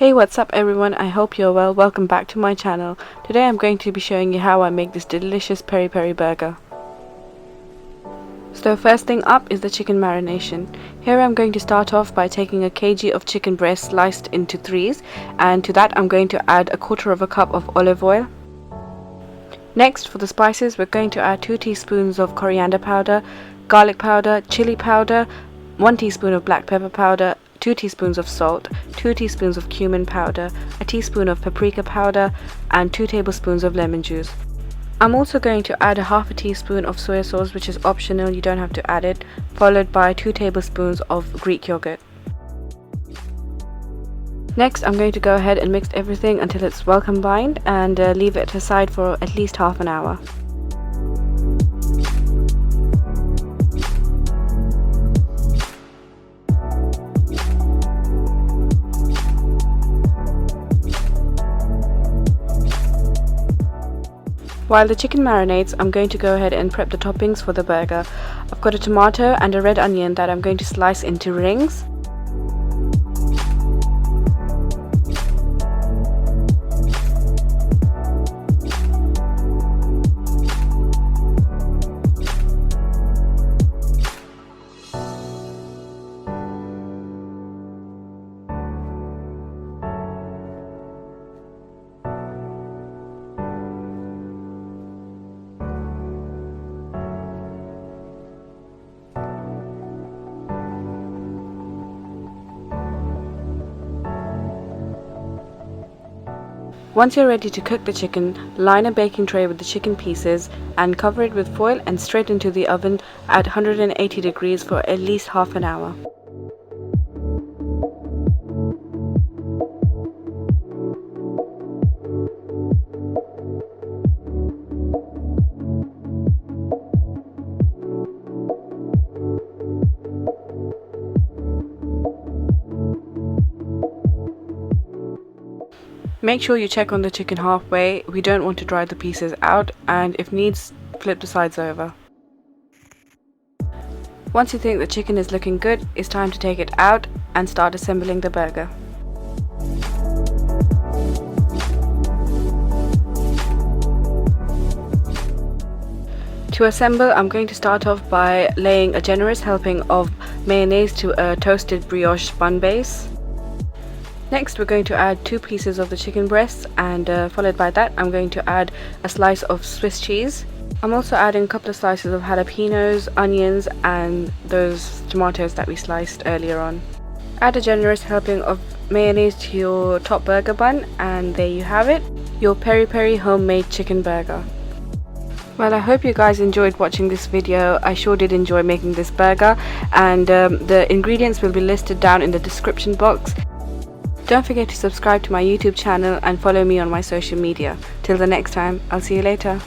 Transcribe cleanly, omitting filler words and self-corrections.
Hey, what's up everyone, I hope you're well. Welcome back to my channel. Today I'm going to be showing you how I make this delicious peri peri burger. So first thing up is the chicken marination. Here I'm going to start off by taking a kg of chicken breast sliced into threes, and to that I'm going to add a quarter of a cup of olive oil. Next, for the spices, we're going to add 2 teaspoons of coriander powder, garlic powder, chilli powder, 1 teaspoon of black pepper powder, 2 teaspoons of salt, 2 teaspoons of cumin powder, a teaspoon of paprika powder, and 2 tablespoons of lemon juice. I'm also going to add a half a teaspoon of soy sauce, which is optional, you don't have to add it, followed by 2 tablespoons of Greek yogurt. Next, I'm going to go ahead and mix everything until it's well combined and leave it aside for at least half an hour. While the chicken marinates, I'm going to go ahead and prep the toppings for the burger. I've got a tomato and a red onion that I'm going to slice into rings. Once you're ready to cook the chicken, line a baking tray with the chicken pieces and cover it with foil and straight into the oven at 180 degrees for at least half an hour. Make sure you check on the chicken halfway, we don't want to dry the pieces out, and if needs, flip the sides over. Once you think the chicken is looking good, it's time to take it out and start assembling the burger. To assemble, I'm going to start off by laying a generous helping of mayonnaise to a toasted brioche bun base. Next, we're going to add 2 pieces of the chicken breasts, and followed by that I'm going to add a slice of Swiss cheese. I'm also adding a couple of slices of jalapenos, onions, and those tomatoes that we sliced earlier on. Add a generous helping of mayonnaise to your top burger bun, and there you have it, your peri peri homemade chicken burger. Well, I hope you guys enjoyed watching this video. I sure did enjoy making this burger, and the ingredients will be listed down in the description box. Don't forget to subscribe to my YouTube channel and follow me on my social media. Till the next time, I'll see you later.